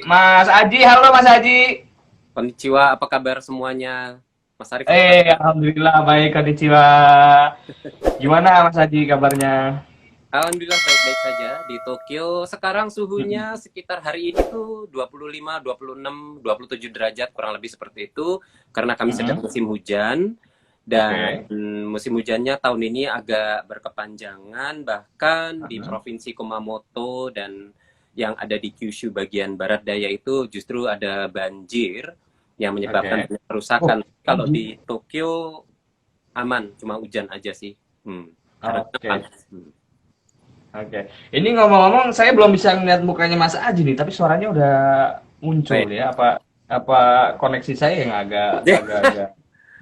Mas Aji, halo Mas Aji. Konnichiwa, apa kabar semuanya? Mas Arif, apa kabar? Alhamdulillah baik, konnichiwa. Gimana Mas Aji kabarnya? Alhamdulillah baik-baik saja. Di Tokyo sekarang Mm-mm. suhunya sekitar hari ini tuh 25, 26, 27 derajat kurang lebih seperti itu karena kami sedang Mm-mm. musim hujan dan Oke. musim hujannya tahun ini agak berkepanjangan bahkan di Mm-mm. Provinsi Kumamoto dan yang ada di Kyushu bagian barat daya itu justru ada banjir yang menyebabkan Oke. banyak Oh, kerusakan. Kalau Aji. di Tokyo aman, cuma hujan aja sih. Kadang-kadang Oke. panas. Oke. Ini ngomong-ngomong, saya belum bisa ngeliat mukanya Mas Aji nih, tapi suaranya udah muncul Baik. ya. Apa koneksi saya yang agak-agak Oke,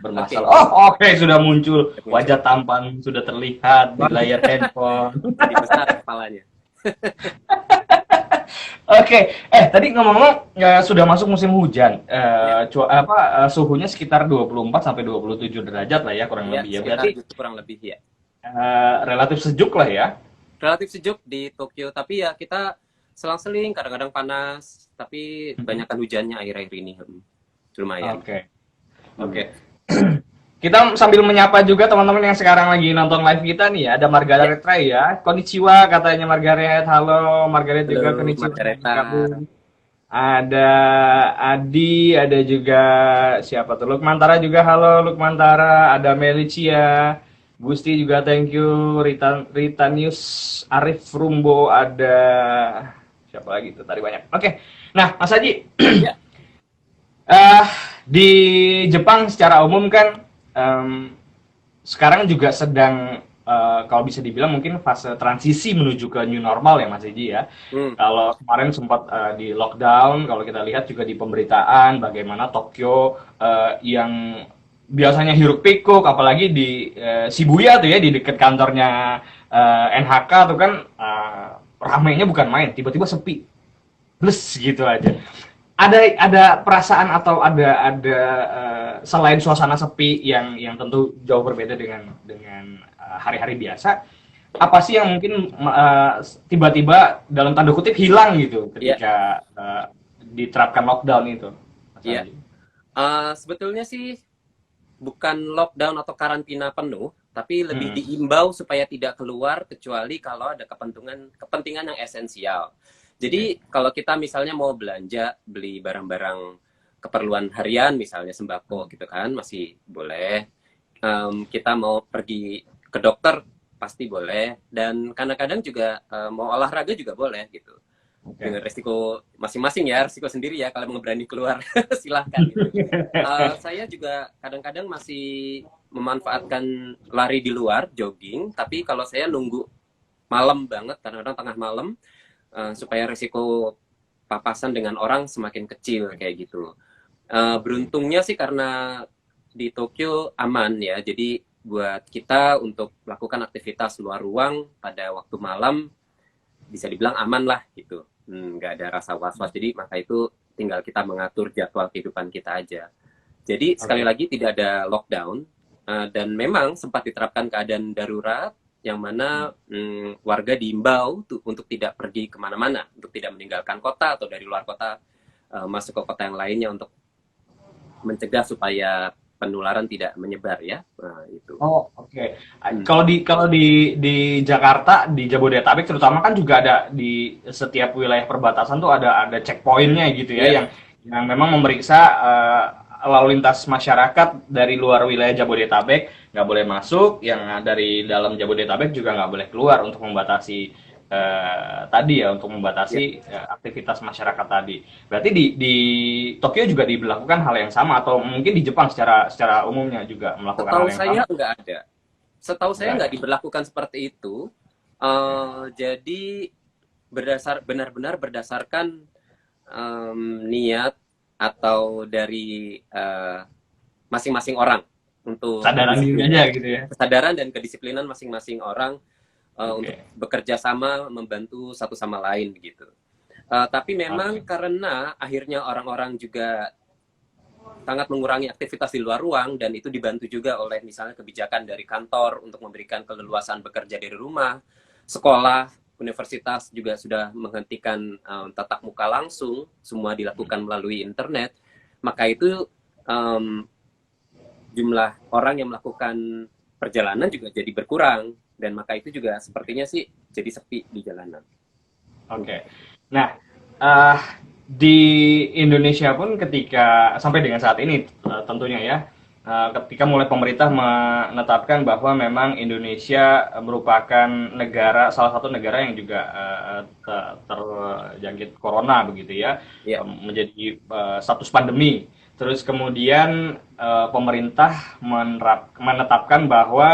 bermasalah? Oh, oke, sudah muncul. udah muncul. Wajah tampan sudah terlihat di Wah, layar handphone. jadi besar kepalanya. Oke, tadi ngomong-ngomong sudah masuk musim hujan. Ya, Suhunya sekitar 24 sampai 27 derajat lah ya kurang ya lebih ya. sekitar Berarti gitu kurang lebih ya. relatif sejuk lah ya. Relatif sejuk di Tokyo, tapi ya kita selang-seling, kadang-kadang panas, tapi Mhm. banyakkan hujannya akhir-akhir ini. Lumayan. Oke, oke. Hmm. Kita sambil menyapa juga teman-teman yang sekarang lagi nonton live kita nih ya. Ada Ya, Margaret Ray ya. Konnichiwa katanya Margaret. Halo, Margaret juga halo konnichiwa yang Margareta. bergabung. Ada Adi, ada juga siapa tuh? Lukmantara juga, halo Lukmantara. Ada Melicia, Gusti juga thank you. Ritanius, Arif Rumbo, ada siapa lagi tuh? Tadi banyak. Oke, nah Mas Haji, Ya, eh di Jepang secara umum kan em, sekarang juga sedang kalau bisa dibilang mungkin fase transisi menuju ke new normal ya Mas Eji ya. hmm. Kalau kemarin sempat di lockdown, kalau kita lihat juga di pemberitaan bagaimana Tokyo yang biasanya hiruk pikuk, apalagi di Shibuya tuh ya di dekat kantornya NHK tuh kan ramainya bukan main, tiba-tiba sepi, plus gitu aja. Ada perasaan atau ada selain suasana sepi yang tentu jauh berbeda dengan hari-hari biasa, apa sih yang mungkin tiba-tiba dalam tanda kutip hilang gitu Ya, ketika diterapkan lockdown itu, Mas ya. Andi? Sebetulnya sih bukan lockdown atau karantina penuh, tapi lebih Mm-mm. diimbau supaya tidak keluar kecuali kalau ada kepentingan kepentingan yang esensial. Oke. Jadi kalau kita misalnya mau belanja, beli barang-barang keperluan harian, misalnya sembako gitu kan, masih boleh. Kita mau pergi ke dokter, pasti boleh. Dan kadang-kadang juga mau olahraga juga boleh gitu. Oke. Dengan resiko masing-masing ya, resiko sendiri ya, kalau mau berani keluar, silahkan gitu. Saya juga kadang-kadang masih memanfaatkan lari di luar, jogging, tapi kalau saya nunggu malam banget, kadang-kadang tengah malam, supaya risiko papasan dengan orang semakin kecil kayak gitu. Beruntungnya sih karena di Tokyo aman ya, jadi buat kita untuk melakukan aktivitas luar ruang pada waktu malam bisa dibilang aman lah gitu. Nggak ada rasa was-was, jadi maka itu tinggal kita mengatur jadwal kehidupan kita aja. Jadi sekali Oke. lagi tidak ada lockdown dan memang sempat diterapkan keadaan darurat yang mana warga diimbau untuk tidak pergi kemana-mana, untuk tidak meninggalkan kota atau dari luar kota masuk ke kota yang lainnya untuk mencegah supaya penularan tidak menyebar ya. Nah, itu. Oh, oke. Hmm. Kalau di Jakarta, di Jabodetabek terutama kan juga ada di setiap wilayah perbatasan tuh ada checkpointnya gitu ya Ya, yang memang memeriksa lalu lintas masyarakat dari luar wilayah Jabodetabek nggak boleh masuk, yang dari dalam Jabodetabek juga nggak boleh keluar untuk membatasi tadi ya untuk ya. membatasi aktivitas masyarakat tadi. Berarti di Tokyo juga diberlakukan hal yang sama atau mungkin di Jepang secara secara umumnya juga melakukan hal Setahu yang sama? saya nggak ada. Setahu saya Enggak ada. nggak diberlakukan seperti itu. Oke. Jadi benar-benar berdasarkan niat atau dari masing-masing orang untuk Sadaran diri aja gitu ya. kesadaran dan kedisiplinan masing-masing orang untuk Oke. bekerja sama membantu satu sama lain gitu. Tapi memang Oke. karena akhirnya orang-orang juga sangat mengurangi aktivitas di luar ruang dan itu dibantu juga oleh misalnya kebijakan dari kantor untuk memberikan keleluasan bekerja dari rumah, sekolah, universitas juga sudah menghentikan tatap muka langsung, semua dilakukan melalui internet, maka itu jumlah orang yang melakukan perjalanan juga jadi berkurang, dan maka itu juga sepertinya sih jadi sepi di jalanan. Oke. Nah, eh, di Indonesia pun ketika sampai dengan saat ini tentunya ya, ketika mulai pemerintah menetapkan bahwa memang Indonesia merupakan salah satu negara yang juga terjangkit corona begitu ya, Ya, menjadi status pandemi. Terus kemudian pemerintah menetapkan bahwa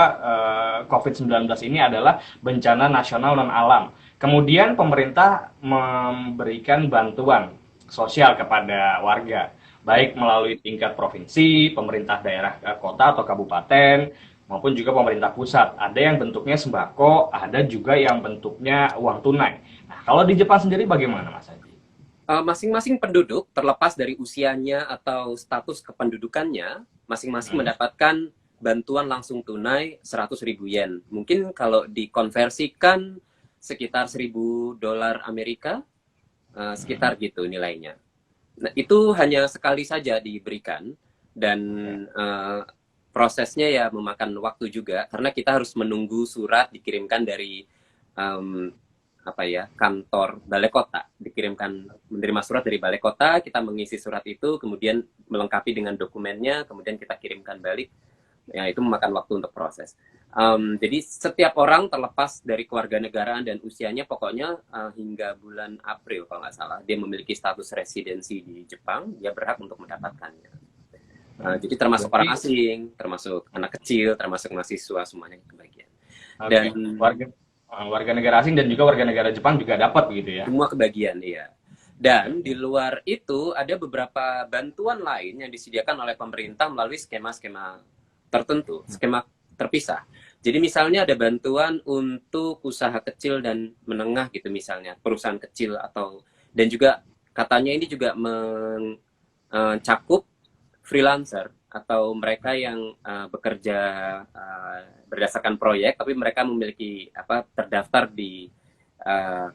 COVID-19 ini adalah bencana nasional non alam. Kemudian pemerintah memberikan bantuan sosial kepada warga, baik melalui tingkat provinsi, pemerintah daerah kota atau kabupaten, maupun juga pemerintah pusat. Ada yang bentuknya sembako, ada juga yang bentuknya uang tunai. Nah, kalau di Jepang sendiri bagaimana, Mas Haji? masing-masing penduduk terlepas dari usianya atau status kependudukannya, masing-masing mendapatkan bantuan langsung tunai 100.000 yen. Mungkin kalau dikonversikan sekitar $1.000 Amerika, sekitar gitu nilainya. Nah, itu hanya sekali saja diberikan, dan prosesnya ya memakan waktu juga, karena kita harus menunggu surat dikirimkan dari kantor balai kota, menerima surat dari balai kota, kita mengisi surat itu, kemudian melengkapi dengan dokumennya, kemudian kita kirimkan balik. Ya, itu memakan waktu untuk proses. Jadi setiap orang terlepas dari kewarganegaraan dan usianya, pokoknya hingga bulan April kalau nggak salah, dia memiliki status residensi di Jepang, dia berhak untuk mendapatkannya. Jadi termasuk orang asing, termasuk anak kecil, termasuk mahasiswa, semuanya kebagian. Dan warga negara asing dan juga warga negara Jepang juga dapat begitu ya? Semua kebagian, iya. Dan di luar itu ada beberapa bantuan lain yang disediakan oleh pemerintah melalui skema-skema tertentu, skema terpisah. Jadi misalnya ada bantuan untuk usaha kecil dan menengah gitu, misalnya perusahaan kecil, dan juga katanya ini juga mencakup freelancer atau mereka yang bekerja berdasarkan proyek, tapi mereka memiliki terdaftar di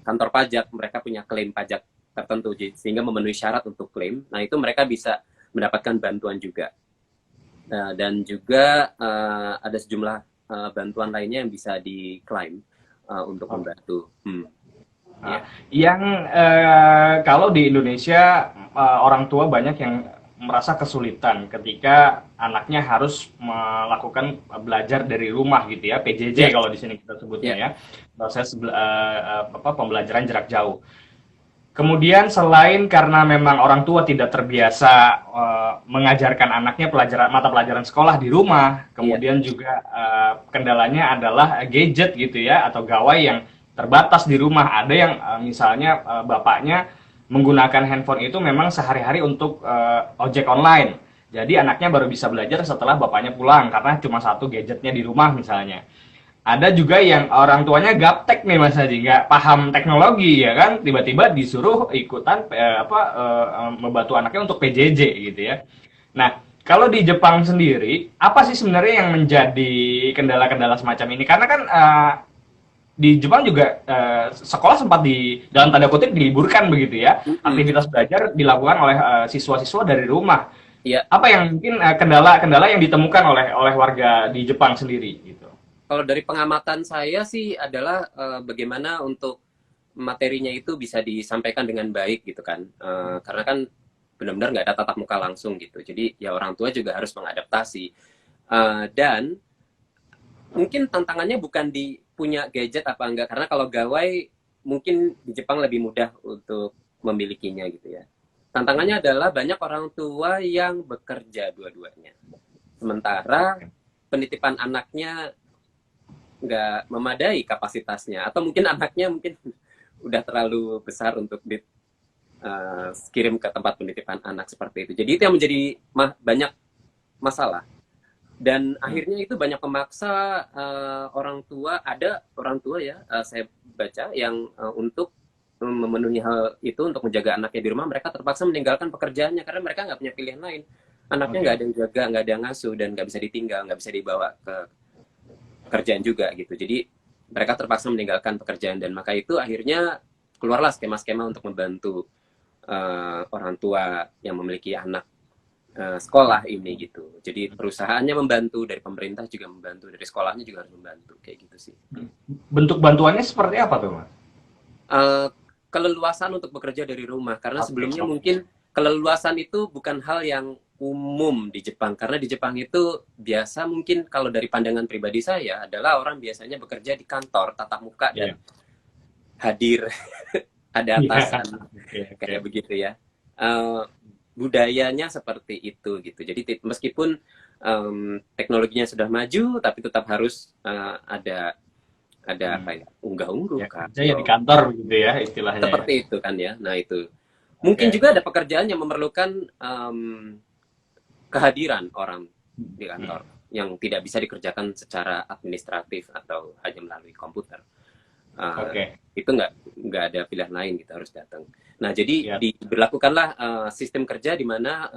kantor pajak, mereka punya klaim pajak tertentu sehingga memenuhi syarat untuk klaim. Nah, itu mereka bisa mendapatkan bantuan juga. Dan juga ada sejumlah bantuan lainnya yang bisa diklaim untuk membantu. Ya. Yang kalau di Indonesia orang tua banyak yang merasa kesulitan ketika anaknya harus melakukan belajar dari rumah gitu ya, PJJ kalau di sini kita sebutnya ya, proses pembelajaran jarak jauh. Kemudian selain karena memang orang tua tidak terbiasa mengajarkan anaknya mata pelajaran sekolah di rumah, kemudian juga kendalanya adalah gadget gitu ya, atau gawai yang terbatas di rumah. Ada yang misalnya bapaknya menggunakan handphone itu memang sehari-hari untuk ojek online. Jadi anaknya baru bisa belajar setelah bapaknya pulang karena cuma satu gadgetnya di rumah misalnya. Ada juga yang orang tuanya gaptek nih Mas Haji, nggak paham teknologi ya kan, tiba-tiba disuruh ikutan membantu anaknya untuk PJJ gitu ya. Nah, kalau di Jepang sendiri, apa sih sebenarnya yang menjadi kendala-kendala semacam ini? Karena kan di Jepang juga sekolah sempat dalam tanda kutip diliburkan begitu ya. Aktivitas belajar dilakukan oleh siswa-siswa dari rumah. Ya. Apa yang mungkin kendala-kendala yang ditemukan oleh warga di Jepang sendiri gitu? Kalau dari pengamatan saya sih adalah bagaimana untuk materinya itu bisa disampaikan dengan baik gitu kan. Karena kan benar-benar nggak ada tatap muka langsung gitu. Jadi ya orang tua juga harus mengadaptasi. Dan mungkin tantangannya bukan di punya gadget apa enggak. Karena kalau gawai mungkin di Jepang lebih mudah untuk memilikinya gitu ya. Tantangannya adalah banyak orang tua yang bekerja dua-duanya. Sementara penitipan anaknya nggak memadai kapasitasnya, atau mungkin anaknya udah terlalu besar untuk kirim ke tempat penitipan anak seperti itu. Jadi itu yang menjadi banyak masalah, dan akhirnya itu banyak memaksa orang tua. Ada orang tua ya, saya baca yang untuk memenuhi hal itu, untuk menjaga anaknya di rumah, mereka terpaksa meninggalkan pekerjaannya karena mereka nggak punya pilihan lain. Anaknya nggak ada yang jaga, nggak ada yang ngasuh, dan nggak bisa ditinggal, nggak bisa dibawa ke kerjaan juga gitu. Jadi mereka terpaksa meninggalkan pekerjaan, dan maka itu akhirnya keluarlah skema-skema untuk membantu orang tua yang memiliki anak sekolah ini gitu. Jadi perusahaannya membantu, dari pemerintah juga membantu, dari sekolahnya juga harus membantu, kayak gitu sih. Bentuk bantuannya seperti apa tuh, Mas? Keleluasan untuk bekerja dari rumah, karena Oke, sebelumnya oke. mungkin keleluasan itu bukan hal yang umum di Jepang, karena di Jepang itu biasa, mungkin kalau dari pandangan pribadi saya adalah orang biasanya bekerja di kantor tatap muka dan Iya. hadir ada Iya. atasan, Oke, oke. kayak begitu ya. Budayanya seperti itu gitu. Jadi meskipun teknologinya sudah maju, tapi tetap harus ada apa ya, unggah-ungguh Ya, kah, kerja ya di kantor begitu ya istilahnya ya. seperti itu kan ya. Nah itu mungkin Oke. juga ada pekerjaan yang memerlukan kehadiran orang di kantor yang tidak bisa dikerjakan secara administratif atau hanya melalui komputer. Oke. Itu nggak ada pilihan lain, kita harus datang. Nah jadi Ya. diberlakukanlah sistem kerja di mana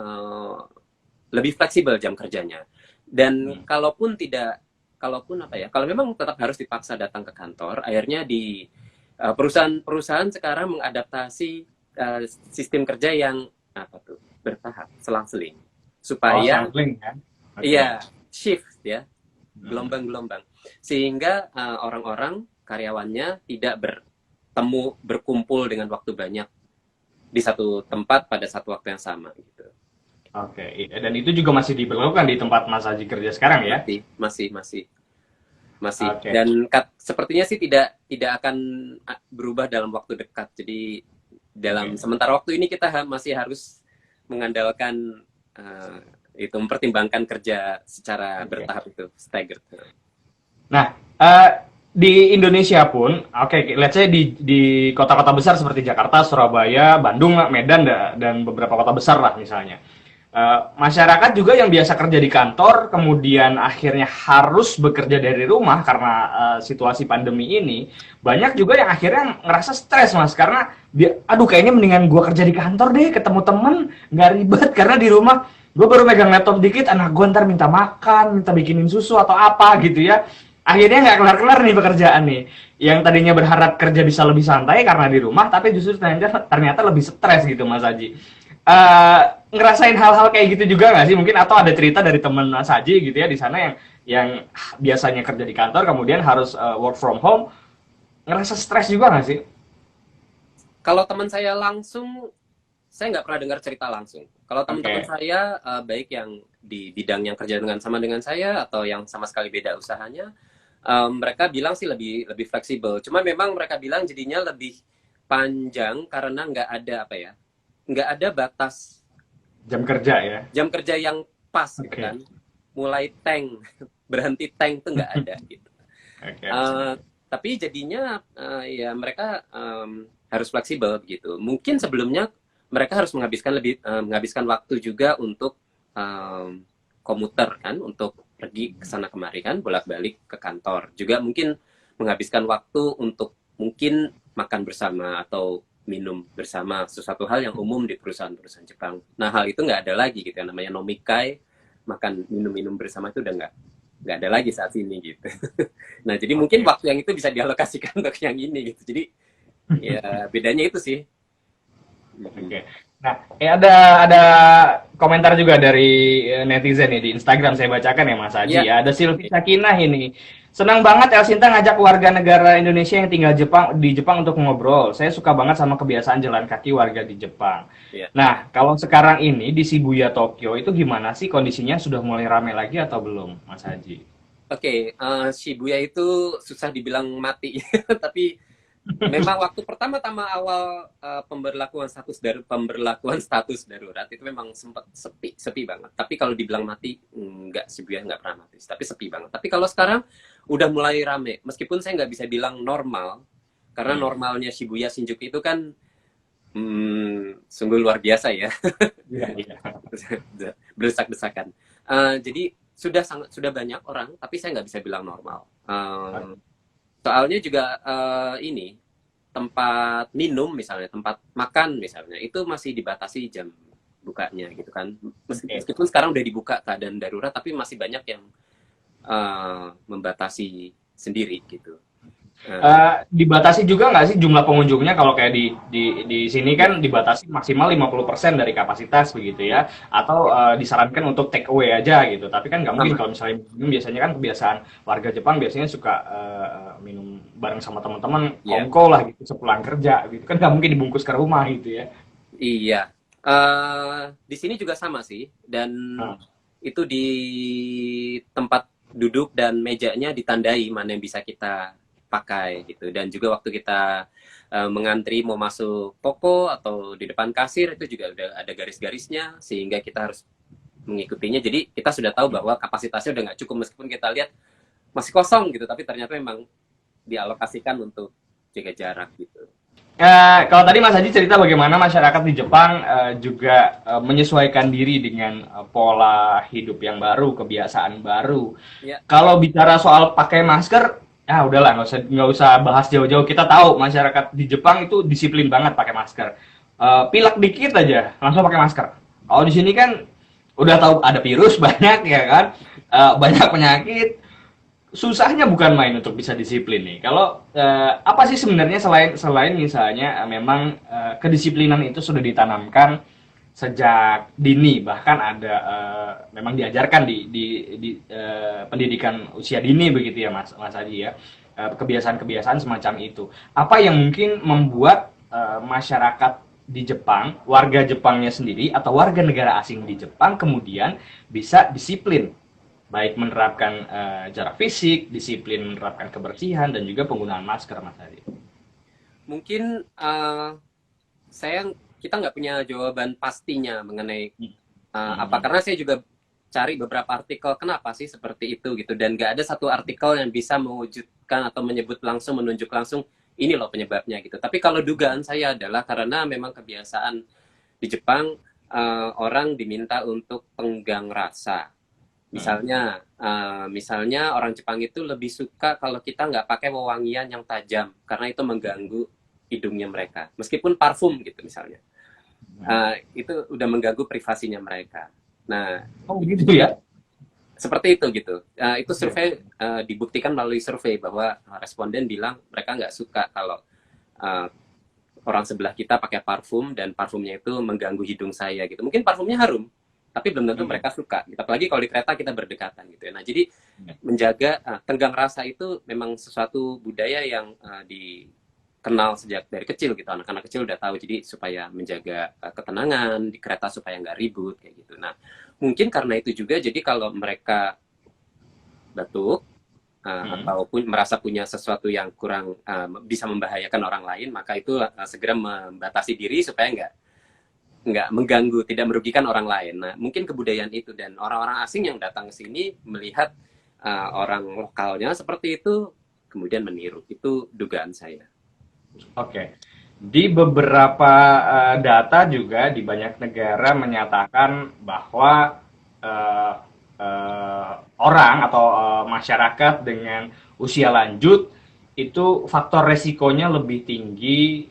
lebih fleksibel jam kerjanya, dan kalaupun apa ya, kalau memang tetap harus dipaksa datang ke kantor, akhirnya di perusahaan sekarang mengadaptasi sistem kerja yang apa tuh, bertahap, selang-seling, Oh, supaya sampling ya. Oke. iya shift ya, gelombang-gelombang, sehingga orang-orang karyawannya tidak berkumpul dengan waktu banyak di satu tempat pada satu waktu yang sama gitu. Oke, iya. Dan itu juga masih diberlakukan di tempat Mas Haji kerja sekarang ya? Masih. Oke. Dan sepertinya sih tidak akan berubah dalam waktu dekat. Jadi dalam sementara waktu ini kita masih harus mengandalkan itu, mempertimbangkan kerja secara bertahap, itu staggered. Nah, di Indonesia pun, oke, let's say di kota-kota besar seperti Jakarta, Surabaya, Bandung, Medan, dan beberapa kota besar lah misalnya. Masyarakat juga yang biasa kerja di kantor, kemudian akhirnya harus bekerja dari rumah karena situasi pandemi ini, banyak juga yang akhirnya ngerasa stres, Mas, karena aduh kayaknya mendingan gua kerja di kantor deh, ketemu temen, nggak ribet, karena di rumah gue baru megang laptop dikit, anak gue ntar minta makan, minta bikinin susu atau apa gitu ya. Akhirnya nggak kelar-kelar nih pekerjaan nih. Yang tadinya berharap kerja bisa lebih santai karena di rumah, tapi justru ternyata lebih stres gitu, Mas Haji. Ngerasain hal-hal kayak gitu juga nggak sih? Mungkin atau ada cerita dari temen Mas Haji gitu ya di sana yang biasanya kerja di kantor kemudian harus work from home, ngerasa stres juga nggak sih? Kalau teman saya langsung, saya nggak pernah dengar cerita langsung. Kalau teman-teman saya, baik yang di bidang yang kerja sama dengan saya atau yang sama sekali beda usahanya, mereka bilang sih lebih fleksibel. Cuma memang mereka bilang jadinya lebih panjang karena nggak ada batas Jam kerja ya. jam kerja yang pas gitu Oke. kan. Mulai tank, berhenti tank itu nggak ada gitu. Oke. Tapi jadinya ya mereka harus fleksibel gitu. Mungkin sebelumnya mereka harus menghabiskan waktu juga untuk komuter kan, untuk pergi ke sana kemari kan, bolak-balik ke kantor. Juga mungkin menghabiskan waktu untuk mungkin makan bersama atau minum bersama, sesuatu hal yang umum di perusahaan-perusahaan Jepang. Nah, hal itu nggak ada lagi gitu, yang namanya nomikai, makan minum-minum bersama itu udah nggak ada lagi saat ini gitu. Nah, jadi mungkin waktu yang itu bisa dialokasikan untuk yang ini gitu. Jadi ya bedanya itu sih. Oke. Nah, ada komentar juga dari netizen nih di Instagram, saya bacakan ya Mas Haji. Ya. Ada Silvi Sakinah ini. Senang banget Elsinta ngajak warga negara Indonesia yang tinggal di Jepang untuk ngobrol. Saya suka banget sama kebiasaan jalan kaki warga di Jepang. Ya. Nah, kalau sekarang ini di Shibuya, Tokyo itu gimana sih kondisinya? Sudah mulai ramai lagi atau belum, Mas Haji? Oke, Shibuya itu susah dibilang mati, tapi memang waktu pertama-tama awal pemberlakuan status darurat itu memang sempat sepi banget. Tapi kalau dibilang mati, Shibuya nggak pernah mati, tapi sepi banget. Tapi kalau sekarang udah mulai rame, meskipun saya nggak bisa bilang normal, karena normalnya Shibuya Shinjuku itu kan sungguh luar biasa ya. Iya. Berdesak-desakan. Jadi sudah banyak orang, tapi saya nggak bisa bilang normal. Soalnya juga ini tempat minum misalnya, tempat makan misalnya, itu masih dibatasi jam bukanya gitu kan. Meskipun sekarang udah dibuka keadaan darurat, tapi masih banyak yang membatasi sendiri gitu. Eh, Dibatasi juga nggak sih jumlah pengunjungnya kalau kayak di sini kan dibatasi maksimal 50% dari kapasitas begitu ya, atau disarankan untuk take away aja gitu. Tapi kan nggak mungkin sama. kalau misalnya minum, biasanya kan kebiasaan warga Jepang biasanya suka minum bareng sama teman-teman Iya, kongko lah gitu sepulang kerja gitu kan, nggak mungkin dibungkus ke rumah gitu ya. iya. Di sini juga sama sih, dan Nah, itu di tempat duduk dan mejanya ditandai mana yang bisa kita pakai gitu. Dan juga waktu kita mengantri mau masuk toko atau di depan kasir itu juga udah ada garis-garisnya sehingga kita harus mengikutinya. Jadi kita sudah tahu bahwa kapasitasnya udah nggak cukup meskipun kita lihat masih kosong gitu, tapi ternyata memang dialokasikan untuk jaga jarak gitu. Kalau tadi Mas Haji cerita bagaimana masyarakat di Jepang juga menyesuaikan diri dengan pola hidup yang baru, kebiasaan baru. Ya, Kalau bicara soal pakai masker, ya udahlah nggak usah bahas jauh-jauh. Kita tahu masyarakat di Jepang itu disiplin banget pakai masker. Pilek dikit aja langsung pakai masker. Kalau di sini kan udah tahu ada virus banyak ya kan, banyak penyakit, susahnya bukan main untuk bisa disiplin nih. Kalau apa sih sebenarnya selain selain misalnya memang kedisiplinan itu sudah ditanamkan sejak dini, bahkan ada memang diajarkan di pendidikan usia dini begitu ya Mas Mas Haji ya, kebiasaan-kebiasaan semacam itu. Apa yang mungkin membuat masyarakat di Jepang, warga Jepangnya sendiri atau warga negara asing di Jepang kemudian bisa disiplin, baik menerapkan jarak fisik, disiplin menerapkan kebersihan, dan juga penggunaan masker, Mas Hadi. mungkin saya kita nggak punya jawaban pastinya mengenai apa, karena saya juga cari beberapa artikel kenapa sih seperti itu gitu, dan nggak ada satu artikel yang bisa mewujudkan atau menyebut langsung, menunjuk langsung ini loh penyebabnya gitu. Tapi kalau dugaan saya adalah karena memang kebiasaan di Jepang, orang diminta untuk tenggang rasa. Misalnya orang Jepang itu lebih suka kalau kita nggak pakai wewangian yang tajam karena itu mengganggu hidungnya mereka. Meskipun parfum gitu misalnya, itu udah mengganggu privasinya mereka. Nah, Oh itu gitu juga ya? seperti itu gitu. Itu Oke. survei dibuktikan melalui survei bahwa responden bilang mereka nggak suka kalau uh, orang sebelah kita pakai parfum dan parfumnya itu mengganggu hidung saya gitu. Mungkin parfumnya harum, tapi belum tentu mereka suka. Gitu. Apalagi kalau di kereta kita berdekatan gitu ya. Nah, jadi menjaga tenggang rasa itu memang sesuatu budaya yang dikenal sejak dari kecil gitu. Anak-anak kecil udah tahu. Jadi supaya menjaga ketenangan di kereta supaya nggak ribut kayak gitu. Nah, mungkin karena itu juga jadi kalau mereka batuk ataupun merasa punya sesuatu yang kurang bisa membahayakan orang lain, maka itu segera membatasi diri supaya nggak mengganggu, tidak merugikan orang lain. Nah, mungkin kebudayaan itu, dan orang-orang asing yang datang ke sini melihat orang lokalnya seperti itu, kemudian meniru. Itu dugaan saya. Oke. Di beberapa data juga di banyak negara menyatakan bahwa eh, orang atau masyarakat dengan usia lanjut itu faktor resikonya lebih tinggi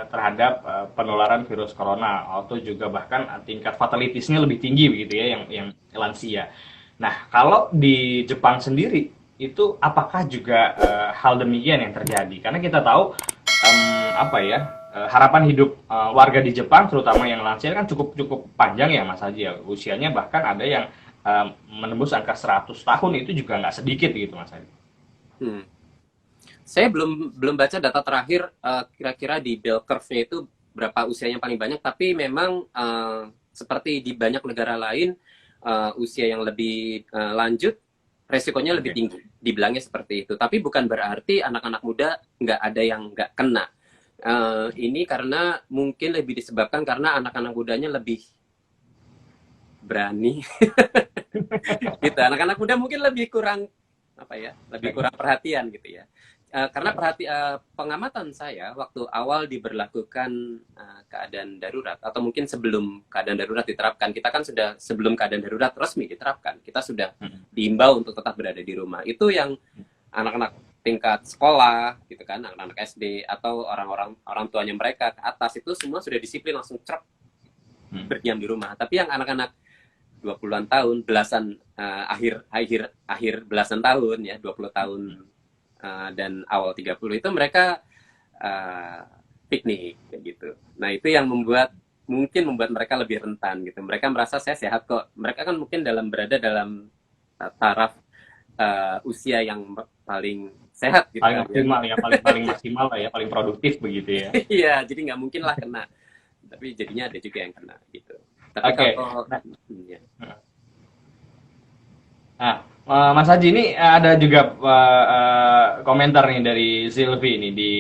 terhadap penularan virus corona, atau juga bahkan tingkat fatalitasnya lebih tinggi begitu ya, yang lansia. Nah, kalau di Jepang sendiri itu apakah juga hal demikian yang terjadi? Karena kita tahu apa ya, harapan hidup warga di Jepang terutama yang lansia kan cukup cukup panjang ya Mas Haji ya, usianya bahkan ada yang menembus angka 100 tahun, itu juga nggak sedikit gitu Mas Haji. Hmm. Saya belum belum baca data terakhir kira-kira di bell curve-nya itu berapa usia yang paling banyak, tapi memang seperti di banyak negara lain, usia yang lebih lanjut resikonya lebih Oke. tinggi. Dibilangnya seperti itu. Tapi bukan berarti anak-anak muda nggak ada yang nggak kena. Ini karena mungkin lebih disebabkan karena anak-anak mudanya lebih berani. Gitu. Anak-anak muda mungkin lebih kurang apa ya, lebih kurang perhatian gitu ya. Karena pengamatan saya waktu awal diberlakukan keadaan darurat atau mungkin sebelum keadaan darurat diterapkan, kita kan sudah sebelum keadaan darurat resmi diterapkan, kita sudah diimbau untuk tetap berada di rumah. Itu yang anak-anak tingkat sekolah gitu kan, anak-anak SD atau orang-orang orang tuanya mereka ke atas itu semua sudah disiplin langsung cerap berdiam di rumah. Tapi yang anak-anak 20-an tahun, belasan akhir belasan tahun ya, 20 tahun dan awal 30 itu mereka piknik kayak gitu. Nah, itu yang mungkin membuat mereka lebih rentan gitu. Mereka merasa saya sehat kok. Mereka kan mungkin berada dalam taraf usia yang paling sehat gitu Paling kan ya. optimal ya, paling paling maksimal lah ya, paling produktif begitu ya. Iya, jadi nggak mungkin lah kena. Tapi jadinya ada juga yang kena gitu. Tapi Oke. kalau Nah, ya. nah, Mas Haji ini ada juga komentar nih dari Silvi ini di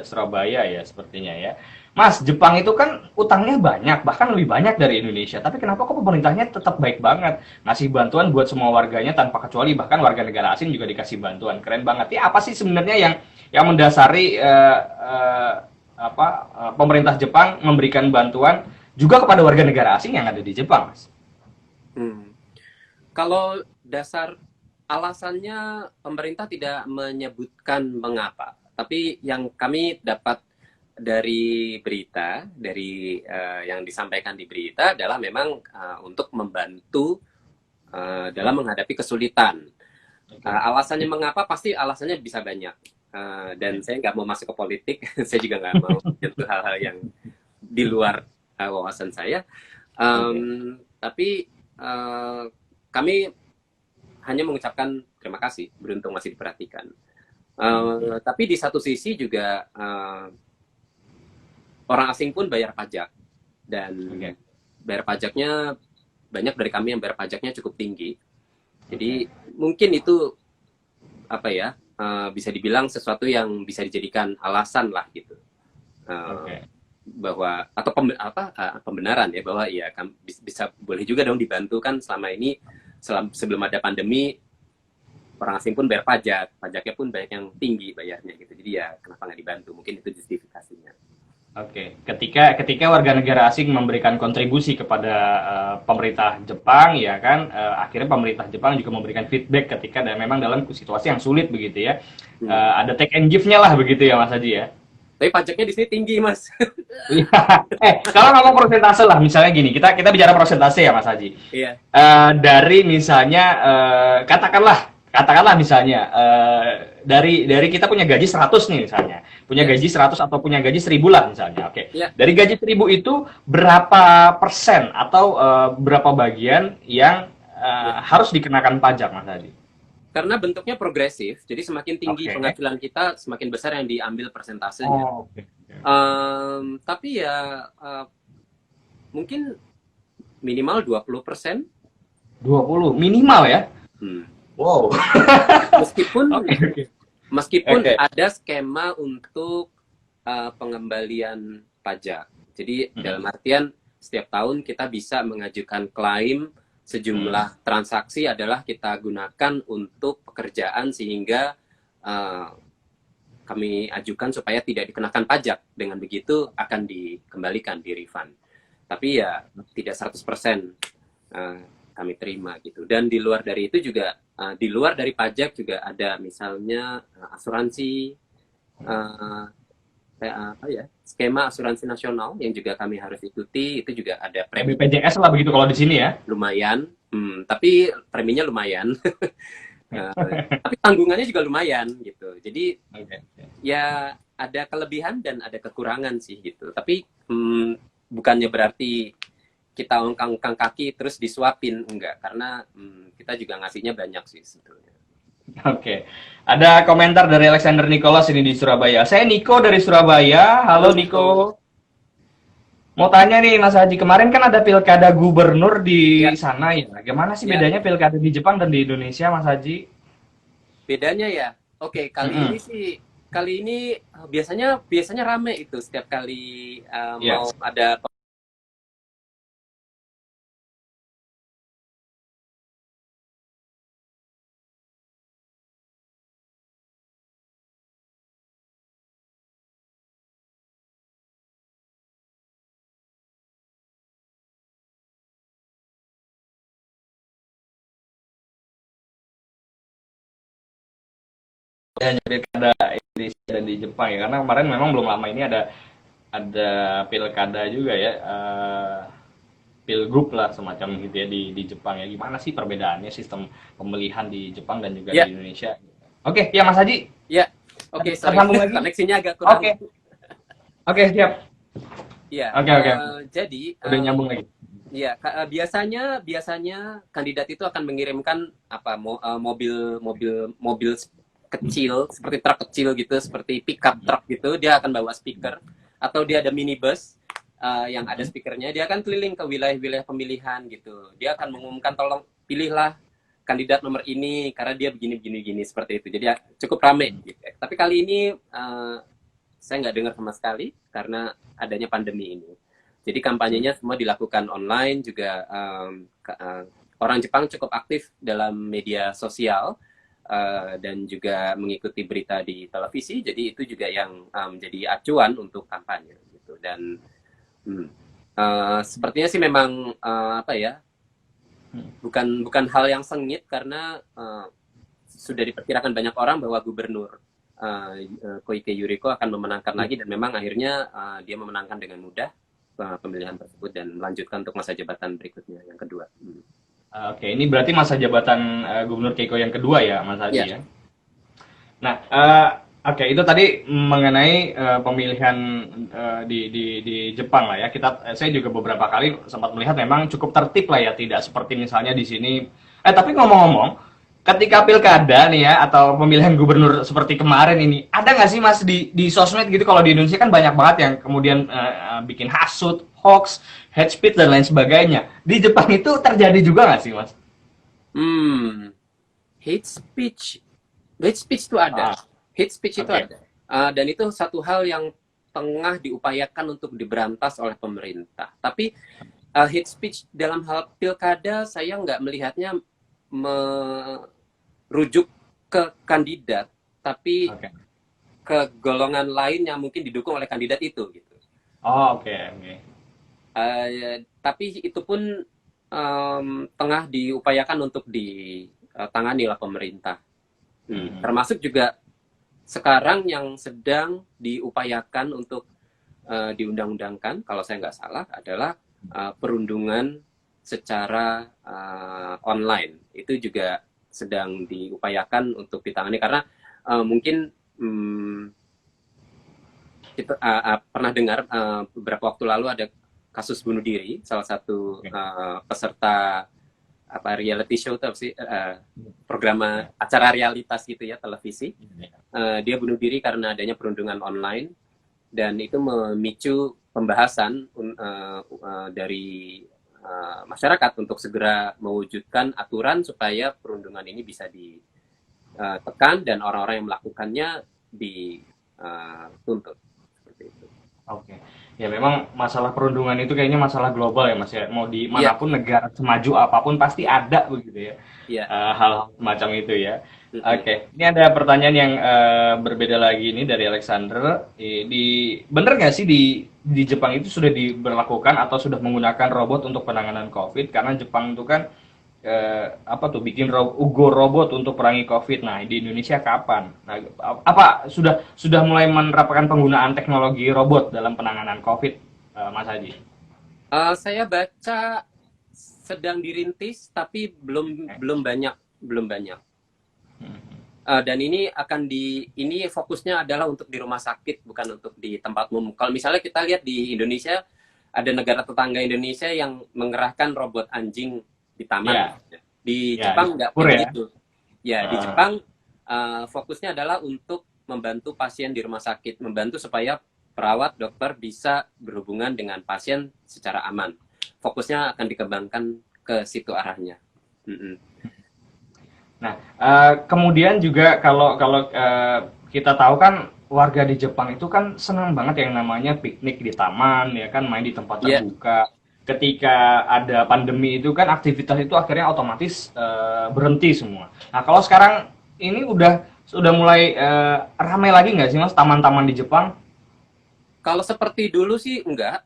Surabaya ya sepertinya ya. Mas, Jepang itu kan utangnya banyak, bahkan lebih banyak dari Indonesia. Tapi kenapa kok pemerintahnya tetap baik banget? Ngasih bantuan buat semua warganya tanpa kecuali, bahkan warga negara asing juga dikasih bantuan. Keren banget. Ya, apa sih sebenarnya yang mendasari pemerintah Jepang memberikan bantuan juga kepada warga negara asing yang ada di Jepang, Mas? Hmm. Kalau dasar alasannya pemerintah tidak menyebutkan mengapa, tapi yang kami dapat dari berita, dari yang disampaikan di berita adalah memang untuk membantu dalam menghadapi kesulitan. Alasannya mengapa pasti alasannya bisa banyak. Dan saya nggak mau masuk ke politik, saya juga nggak mau menyentuh hal-hal yang di luar wawasan saya. Tapi kami hanya mengucapkan terima kasih, beruntung masih diperhatikan. Tapi di satu sisi juga orang asing pun bayar pajak, dan bayar pajaknya banyak dari kami yang bayar pajaknya cukup tinggi. Jadi mungkin itu apa ya, bisa dibilang sesuatu yang bisa dijadikan alasan lah gitu. Bahwa atau pembenaran ya, bahwa ya bisa boleh juga dong dibantu kan, selama ini sebelum ada pandemi orang asing pun bayar pajak, pajaknya pun banyak yang tinggi bayarnya gitu. Jadi ya kenapa nggak dibantu? Mungkin itu justifikasinya. Oke, ketika warga negara asing memberikan kontribusi kepada pemerintah Jepang, ya kan, akhirnya pemerintah Jepang juga memberikan feedback ketika memang dalam situasi yang sulit begitu ya. Ada take and give-nya lah begitu ya, Mas Haji ya. Tapi pajaknya di sini tinggi, Mas. Kalau ngomong persentase lah, misalnya gini, kita bicara persentase ya, Mas Haji. Iya. Dari misalnya katakanlah misalnya dari kita punya gaji 100 nih misalnya. Punya gaji 100 atau punya gaji 1000 lah misalnya. Oke. Dari gaji 1000 itu berapa persen atau berapa bagian yang harus dikenakan pajak, Mas Haji? Karena bentuknya progresif, jadi semakin tinggi penghasilan kita, semakin besar yang diambil persentasenya. Tapi ya mungkin minimal 20%. 20 minimal ya? Wow. Meskipun ada skema untuk pengembalian pajak. Jadi dalam artian setiap tahun kita bisa mengajukan klaim sejumlah transaksi adalah kita gunakan untuk pekerjaan, sehingga kami ajukan supaya tidak dikenakan pajak. Dengan begitu akan dikembalikan, di refund. Tapi ya tidak 100% kami terima gitu. Dan di luar dari itu juga, di luar dari pajak juga ada misalnya asuransi, skema asuransi nasional yang juga kami harus ikuti. Itu juga ada premi BPJS lah begitu kalau di sini ya. Lumayan, tapi preminya lumayan. Tapi tanggungannya juga lumayan gitu. Jadi ya ada kelebihan dan ada kekurangan sih gitu. Tapi bukannya berarti kita ongkang-ongkang kaki terus disuapin, enggak, karena kita juga ngasihnya banyak sih sebetulnya. Oke. Ada komentar dari Alexander Nicholas ini di Surabaya. Saya Niko dari Surabaya. Halo Niko. Mau tanya nih Mas Haji, kemarin kan ada pilkada gubernur di sana ya. Gimana sih bedanya pilkada di Jepang dan di Indonesia, Mas Haji? Bedanya ya. Oke, kali ini biasanya rame itu setiap kali mau ada pilkada Indonesia dan di Jepang ya, karena kemarin memang belum lama ini ada pilkada juga ya, pilgub lah semacam gitu ya di Jepang ya. Gimana sih perbedaannya sistem pemilihan di Jepang dan juga di Indonesia? Oke, ya Mas Haji, Ya, oke, sorry. tersambung lagi. Koneksinya agak kurang. Oke, oke, siap. Iya, Oke, oke. jadi Udah nyambung lagi. ya biasanya kandidat itu akan mengirimkan apa mobil kecil seperti truk kecil gitu, seperti pickup truck gitu, dia akan bawa speaker, atau dia ada minibus yang ada speakernya, dia akan keliling ke wilayah-wilayah pemilihan gitu. Dia akan mengumumkan, tolong pilihlah kandidat nomor ini karena dia begini begini begini, seperti itu. Jadi cukup rame gitu. Tapi kali ini saya nggak dengar sama sekali karena adanya pandemi ini. Jadi kampanyenya semua dilakukan online juga. Orang Jepang cukup aktif dalam media sosial dan juga mengikuti berita di televisi. Jadi itu juga yang menjadi acuan untuk kampanye gitu. Dan sepertinya sih memang apa ya, bukan hal yang sengit karena sudah diperkirakan banyak orang bahwa gubernur Koike Yuriko akan memenangkan lagi, dan memang akhirnya dia memenangkan dengan mudah pemilihan tersebut dan melanjutkan untuk masa jabatan berikutnya yang kedua. Oke, ini berarti masa jabatan Gubernur Keiko yang kedua ya, Mas Haji ya. Nah, oke, itu tadi mengenai pemilihan di Jepang lah ya. Saya juga beberapa kali sempat melihat memang cukup tertib lah ya, tidak seperti misalnya di sini. Tapi ngomong-ngomong, ketika pilkada nih ya atau pemilihan gubernur seperti kemarin ini, ada nggak sih Mas di sosmed gitu? Kalau di Indonesia kan banyak banget yang kemudian bikin hasut, hoax, hate speech dan lain sebagainya. Di Jepang itu terjadi juga nggak sih Mas? Hate speech, itu ada. Hate speech itu ada. Dan itu satu hal yang tengah diupayakan untuk diberantas oleh pemerintah. Tapi hate speech dalam hal pilkada saya nggak melihatnya merujuk ke kandidat, tapi ke golongan lain yang mungkin didukung oleh kandidat itu gitu. Oke. Tapi itu pun tengah diupayakan untuk ditangani oleh pemerintah. Termasuk juga sekarang yang sedang diupayakan untuk diundang-undangkan, kalau saya nggak salah, adalah perundungan secara online. Itu juga sedang diupayakan untuk ditangani karena mungkin kita pernah dengar beberapa waktu lalu ada kasus bunuh diri salah satu peserta reality show atau program acara realitas gitu ya, televisi. Dia bunuh diri karena adanya perundungan online, dan itu memicu pembahasan dari masyarakat untuk segera mewujudkan aturan supaya perundungan ini bisa ditekan dan orang-orang yang melakukannya dituntut. Seperti itu. Oke. Ya memang masalah perundungan itu kayaknya masalah global ya Mas ya. Mau di manapun negara semaju apapun pasti ada begitu ya. Hal semacam itu ya. Oke. Ini ada pertanyaan yang berbeda lagi ini dari Alexander. Bener nggak sih di Jepang itu sudah diberlakukan atau sudah menggunakan robot untuk penanganan COVID? Karena Jepang itu kan bikin Ugo robot untuk perangi COVID. Nah, di Indonesia kapan? Nah, sudah mulai menerapkan penggunaan teknologi robot dalam penanganan COVID, Mas Haji? Saya baca sedang dirintis, tapi belum banyak. Dan ini ini fokusnya adalah untuk di rumah sakit, bukan untuk di tempat umum. Kalau misalnya kita lihat di Indonesia, ada negara tetangga Indonesia yang mengerahkan robot anjing di taman. Di Jepang nggak begitu. Di Jepang fokusnya adalah untuk membantu pasien di rumah sakit, membantu supaya perawat, dokter bisa berhubungan dengan pasien secara aman. Fokusnya akan dikembangkan ke situ arahnya. Nah, kemudian juga kalau kita tahu kan warga di Jepang itu kan senang banget yang namanya piknik di taman, ya kan, main di tempat terbuka. Ketika ada pandemi itu kan aktivitas itu akhirnya otomatis berhenti semua. Nah, kalau sekarang ini sudah mulai ramai lagi nggak sih Mas taman-taman di Jepang? Kalau seperti dulu sih enggak,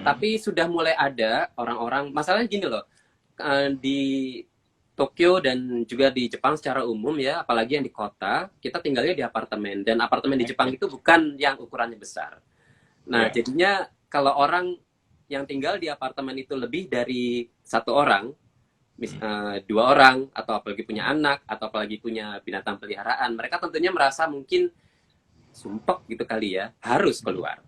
tapi sudah mulai ada orang-orang. Masalahnya gini loh, di Tokyo dan juga di Jepang secara umum ya, apalagi yang di kota, kita tinggalnya di apartemen, dan apartemen di Jepang itu bukan yang ukurannya besar. Nah, jadinya kalau orang yang tinggal di apartemen itu lebih dari satu orang, dua orang, atau apalagi punya anak, atau apalagi punya binatang peliharaan, mereka tentunya merasa mungkin sumpek gitu kali ya, harus keluar.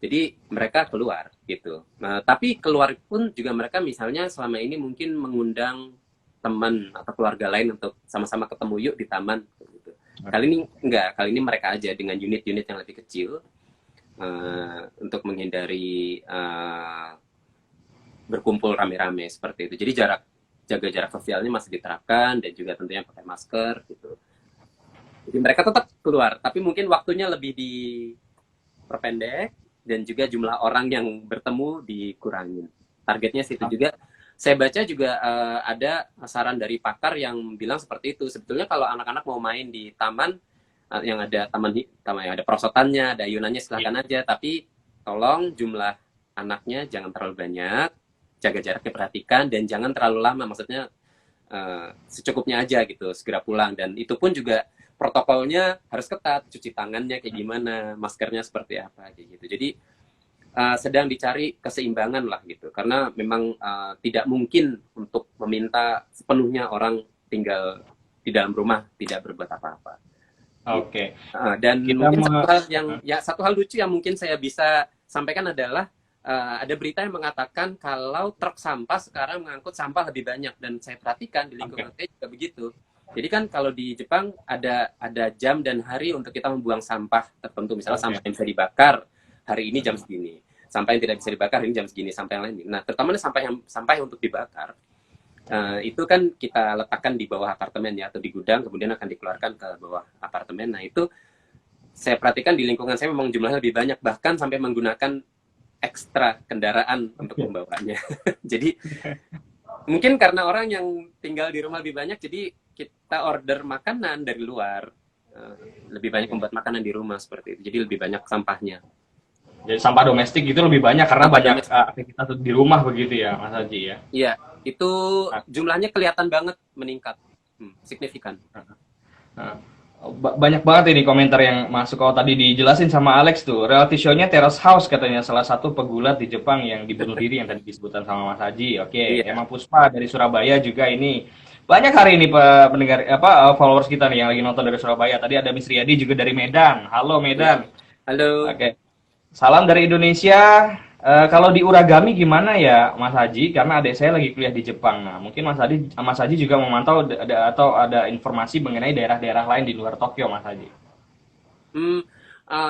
Jadi mereka keluar gitu. Nah, tapi keluar pun juga mereka misalnya selama ini mungkin mengundang teman atau keluarga lain untuk sama-sama ketemu yuk di taman gitu. Kali ini enggak, kali ini mereka aja dengan unit-unit yang lebih kecil, untuk menghindari berkumpul rame-rame seperti itu. Jadi jaga jarak sosialnya masih diterapkan, dan juga tentunya pakai masker gitu. Jadi mereka tetap keluar, tapi mungkin waktunya lebih diperpendek, dan juga jumlah orang yang bertemu dikurangin. Targetnya situ juga. Saya baca juga ada saran dari pakar yang bilang seperti itu. Sebetulnya kalau anak-anak mau main di taman, yang ada taman yang ada perosotannya, ada ayunannya, silahkan aja. Tapi tolong jumlah anaknya jangan terlalu banyak, jaga jaraknya, perhatikan, dan jangan terlalu lama. Maksudnya secukupnya aja gitu, segera pulang. Dan itu pun juga protokolnya harus ketat, cuci tangannya kayak gimana, maskernya seperti apa kayak gitu. Jadi sedang dicari keseimbangan lah gitu, karena memang tidak mungkin untuk meminta sepenuhnya orang tinggal di dalam rumah tidak berbuat apa-apa. Oke. Dan Kita mungkin satu hal lucu yang mungkin saya bisa sampaikan adalah ada berita yang mengatakan kalau truk sampah sekarang mengangkut sampah lebih banyak, dan saya perhatikan di lingkungan saya juga begitu. Jadi kan kalau di Jepang ada jam dan hari untuk kita membuang sampah tertentu, misalnya sampah yang bisa dibakar hari ini jam segini, sampah yang tidak bisa dibakar hari ini jam segini, sampah yang lain. Nah, terutama sampah yang untuk dibakar, itu kan kita letakkan di bawah apartemen ya, atau di gudang, kemudian akan dikeluarkan ke bawah apartemen. Nah, itu saya perhatikan di lingkungan saya memang jumlahnya lebih banyak, bahkan sampai menggunakan ekstra kendaraan untuk membawanya. Jadi mungkin karena orang yang tinggal di rumah lebih banyak, jadi kita order makanan dari luar, lebih banyak membuat makanan di rumah seperti itu. Jadi lebih banyak sampahnya. Jadi sampah domestik itu lebih banyak karena Sampah banyak domestik. aktivitas di rumah begitu ya, Mas Haji ya. Iya, itu jumlahnya kelihatan banget meningkat, signifikan. Banyak banget ini komentar yang masuk. Kalau tadi dijelasin sama Alex tuh, reality show-nya Terrace House katanya, salah satu pegulat di Jepang yang dibunuh diri yang tadi disebutkan sama Mas Haji. Oke, Iya. Emma Puspa dari Surabaya juga ini. Banyak hari ini pendengar followers kita nih yang lagi nonton dari Surabaya. Tadi ada Miss Riyadi juga dari Medan. Halo Medan. Halo. Oke. Salam dari Indonesia. Kalau di Uragami gimana ya Mas Haji? Karena adik saya lagi kuliah di Jepang. Nah, mungkin Mas Haji juga memantau atau ada informasi mengenai daerah-daerah lain di luar Tokyo, Mas Haji.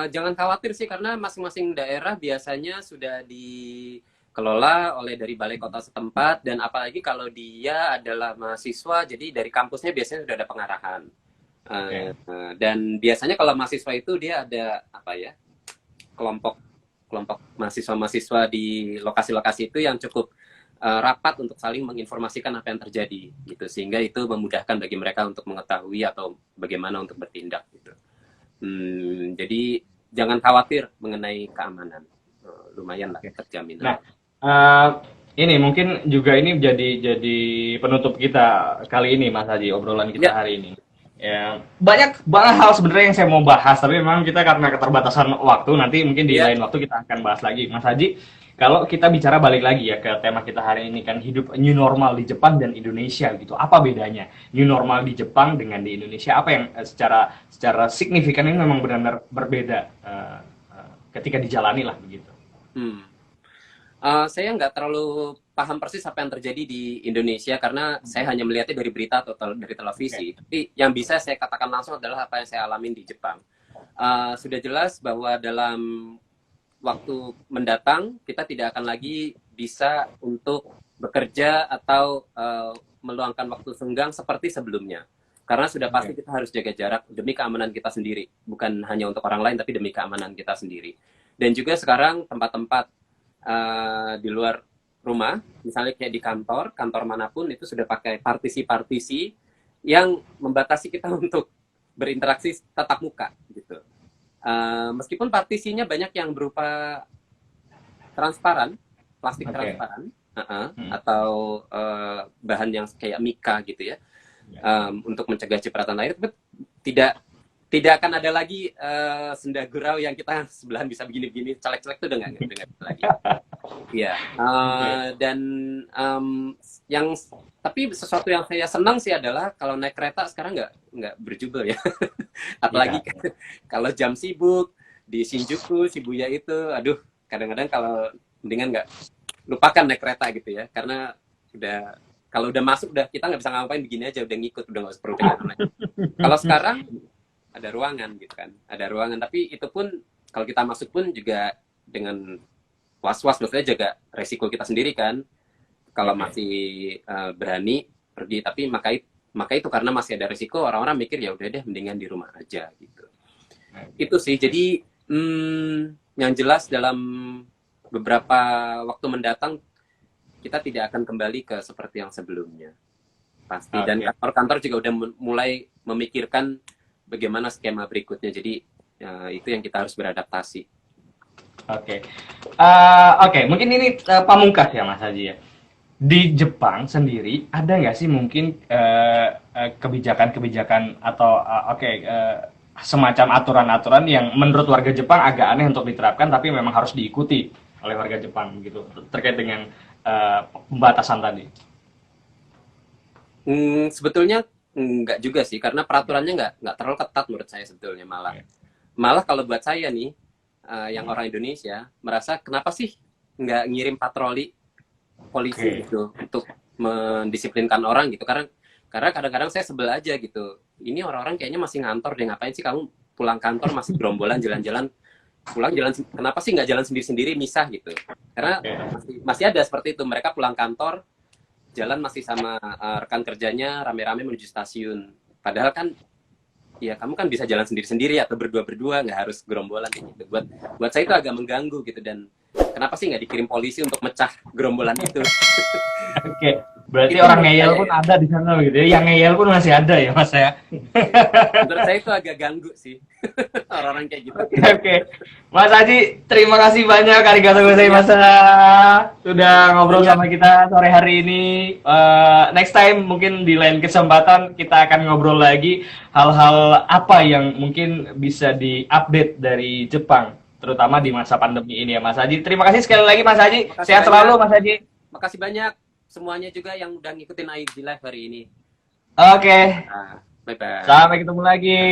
Jangan khawatir sih, karena masing-masing daerah biasanya sudah dikelola oleh dari balai kota setempat, dan apalagi kalau dia adalah mahasiswa, jadi dari kampusnya biasanya sudah ada pengarahan. Dan biasanya kalau mahasiswa itu dia ada kelompok mahasiswa-mahasiswa di lokasi-lokasi itu yang cukup rapat untuk saling menginformasikan apa yang terjadi gitu, sehingga itu memudahkan bagi mereka untuk mengetahui atau bagaimana untuk bertindak gitu. Jadi jangan khawatir mengenai keamanan, lumayan lah terjamin. Nah, ini mungkin juga ini jadi penutup kita kali ini, Mas Haji, obrolan kita hari ini. Ya, banyak banget hal sebenarnya yang saya mau bahas, tapi memang kita karena keterbatasan waktu, nanti mungkin di lain waktu kita akan bahas lagi. Mas Haji, kalau kita bicara balik lagi ya ke tema kita hari ini, kan hidup new normal di Jepang dan Indonesia gitu. Apa bedanya new normal di Jepang dengan di Indonesia? Apa yang secara signifikan ini memang benar-benar berbeda ketika dijalani lah begitu. Saya nggak terlalu paham persis apa yang terjadi di Indonesia, karena saya hanya melihatnya dari berita atau dari televisi. Tapi yang bisa saya katakan langsung adalah apa yang saya alamin di Jepang. Sudah jelas bahwa dalam waktu mendatang kita tidak akan lagi bisa untuk bekerja atau meluangkan waktu senggang seperti sebelumnya. Karena sudah pasti kita harus jaga jarak demi keamanan kita sendiri. Bukan hanya untuk orang lain, tapi demi keamanan kita sendiri. Dan juga sekarang tempat-tempat di luar rumah, misalnya kayak di kantor manapun, itu sudah pakai partisi-partisi yang membatasi kita untuk berinteraksi tatap muka gitu. Meskipun partisinya banyak yang berupa transparan, plastik transparan, atau bahan yang kayak mika gitu ya, untuk mencegah cipratan air, tapi tidak akan ada lagi senda gurau yang kita sebelahan bisa begini-begini, celek-celek tuh udah nggak ada lagi. Iya. Dan yang tapi sesuatu yang saya senang sih adalah kalau naik kereta sekarang nggak berjubel ya. Apalagi kalau jam sibuk di Shinjuku, Shibuya itu, aduh, kadang-kadang kalau mendingan nggak lupakan naik kereta gitu ya, karena kalau udah masuk udah kita nggak bisa ngapain, begini aja udah ngikut, udah nggak usah perlu pegangan lagi. Kalau sekarang ada ruangan gitu kan, ada ruangan, tapi itu pun kalau kita masuk pun juga dengan was-was, maksudnya jaga resiko kita sendiri kan. Kalau masih berani pergi, tapi maka itu karena masih ada resiko, orang-orang mikir ya udah deh mendingan di rumah aja gitu. Itu sih. Jadi yang jelas dalam beberapa waktu mendatang kita tidak akan kembali ke seperti yang sebelumnya pasti. Dan kantor-kantor juga udah mulai memikirkan bagaimana skema berikutnya. Jadi itu yang kita harus beradaptasi. Oke, mungkin ini pamungkas ya Mas Haji ya. Di Jepang sendiri ada nggak sih mungkin kebijakan-kebijakan atau semacam aturan-aturan yang menurut warga Jepang agak aneh untuk diterapkan tapi memang harus diikuti oleh warga Jepang gitu terkait dengan pembatasan tadi? Sebetulnya enggak juga sih, karena peraturannya nggak terlalu ketat menurut saya sebetulnya. Malah kalau buat saya nih, yang orang Indonesia merasa kenapa sih nggak ngirim patroli polisi gitu untuk mendisiplinkan orang gitu, karena kadang-kadang saya sebel aja gitu, ini orang-orang kayaknya masih ngantor deh, ngapain sih kamu pulang kantor masih gerombolan jalan-jalan, pulang jalan, kenapa sih nggak jalan sendiri-sendiri misah gitu, karena masih ada seperti itu, mereka pulang kantor jalan masih sama rekan kerjanya rame-rame menuju stasiun, padahal kan ya kamu kan bisa jalan sendiri-sendiri atau berdua-berdua, nggak harus gerombolan gitu. Buat saya itu agak mengganggu gitu, dan kenapa sih nggak dikirim polisi untuk mecah gerombolan itu? Berarti itu orang ngeyel pun ada di sana gitu ya. Yang ngeyel pun masih ada ya Mas ya. Menurut saya itu agak ganggu sih orang-orang kayak gitu. Mas Haji, terima kasih banyak arigatou gozaimasu sudah ngobrol sama kita sore hari ini. Next time mungkin di lain kesempatan kita akan ngobrol lagi hal-hal apa yang mungkin bisa diupdate dari Jepang, terutama di masa pandemi ini ya Mas Haji. Terima kasih sekali lagi Mas Haji. Sehat selalu Mas Haji. Makasih banyak semuanya juga yang udah ngikutin IG Live hari ini. Oke. Bye-bye. Sampai ketemu lagi.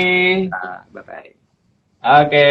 Bye-bye. Oke.